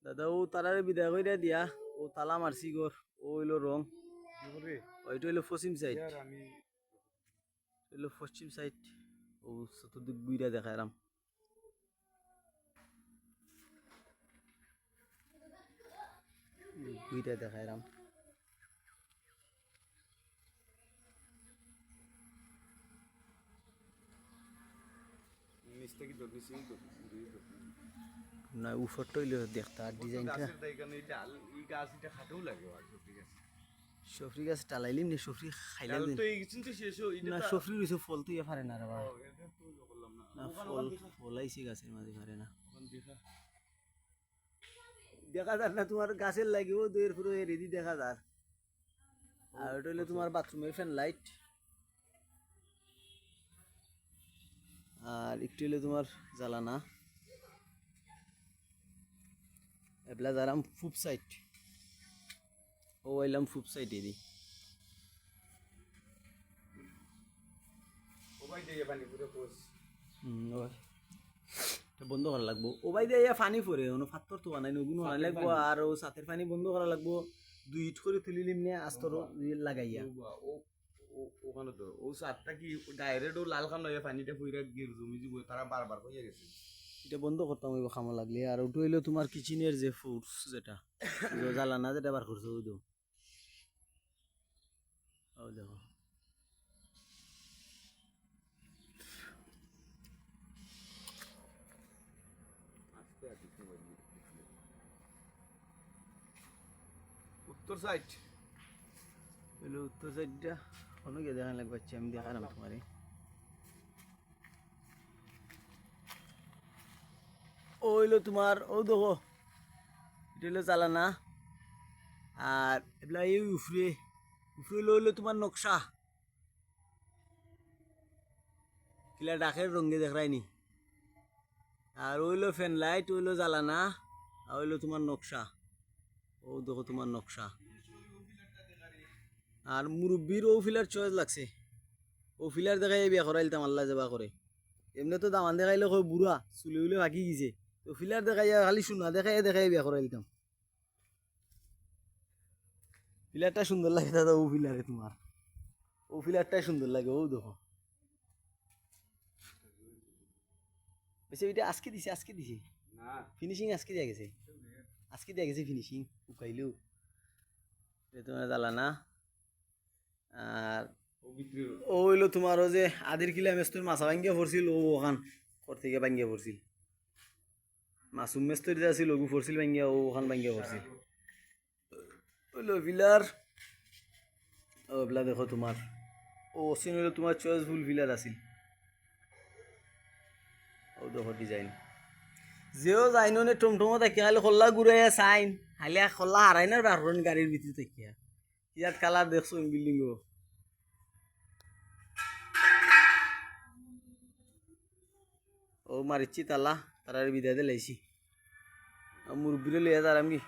দাদা ও তারারে বিদায় কইরা দিয়া ও তালা মারছি গর ও হইলো রং ওইটা হইলো পশ্চিম সাইড হইলো পশ্চিম সাইড ও চতুর্দিক গুইরা দেখাইরাম গুইরা দেখাইরাম না উপরটা হইলো দেখতা ডিজাইনটা সফরি গাছ টালাইলিম নি সফরি খাইলাম না সফরি রইছে ফল তুই পারে না রে বাবা না ফল ফলাইছে গাছের মাঝে পারে না দেখা যার না তোমার গাছের লাগিও দুইয়ের পুরো রেডি দেখা যার আর ওটা হইলো তোমার বাথরুমের ফ্যান লাইট আর একটু হইলো তোমার জ্বালানা এবলা যারাম ফুপ সাইড ও আইলাম ফুপ সাইড এদি বন্ধ করা লাগবো ও ভাই দিয়ে পানি পরে ফাত্তর তো বানাই নগুন বানাই লাগবো আর ও সাথের পানি বন্ধ করা লাগবো 2 ইট করে তুলিলিম নিয়ে আস্তর লাগাইয়া ওখানে তো ও সাতটা কি ডাইরেক্ট ও লাল খান লইয়া পানিটা পুইরা গিয়ে জমি জমি তারা বারবার কইয়া গেছে এটা বন্ধ করতাম ওই খামা লাগলে আর ওটা হইলো তোমার কিচেনের যে ফুডস যেটা জ্বালানা যেটা বার করছো ওই দেখো উত্তর সাইড হইলো উত্তর সাইডটা কোনো গিয়ে দেখান লাগবে আমি দেখালাম তোমারে ও হইলো তোমার ও দেখো এটা হইলো জ্বালানা আর এগুলা এই উফরে উফরে হইলো তোমার নকশা কিলা ডাকের রঙে দেখায়নি আর ওইলো ফ্যান লাইট ওইলো জ্বালানা আর ওইলো তোমার নকশা ও দেখো তোমার নকশা আর মুরব্বীর ও ফিলার চয়েস লাগছে ও ফিলার দেখাই বিয়া করাইলতাম আল্লাহ যাবা করে এমনি তো দামান দেখাইলে কই বুড়া চুলি উলে ভাগি গেছে তো ফিলার দেখাইয়া খালি শোনা দেখাই বিয়া করাইলতাম ফিলারটা সুন্দর লাগে দাদা ও ফিলারে তোমার ও ফিলারটাই সুন্দর লাগে ও দেখো বেশি ওইটা আজকে দিছে না ফিনিশিং আজকে দিয়া গেছে ফিনিশিং উকাইলেও তোমার জ্বালানা আর ও হইলো তোমারও যে আদির কিলা মেস্তর মাছা ভাঙ্গিয়া পড়ছিল ও ওখান কর থেকে ভাঙ্গিয়া পড়ছিল মাসুম মেস্তর যে আছিল ওগু পড়ছিল ভাঙ্গিয়া ও ওখান ভাঙ্গিয়া পড়ছিল হইলো ফিলার ও এগুলা দেখো তোমার ও অসিন হইলো তোমার চয়েসফুল ফিলার আছিল ও দেখো ডিজাইন যেও যাইনো নে টমটমো থাকিয়া খালি খোল্লা ঘুরাইয়া চাইন খালি খোল্লা হারাই না রাখুন গাড়ির ভিতরে থাকিয়া ইয়াত কালার দেখছো বিল্ডিং ও মারিচ্ছি তালা তারার বিদায় লাইছি মুরব্বীরে লইয়া যার আমি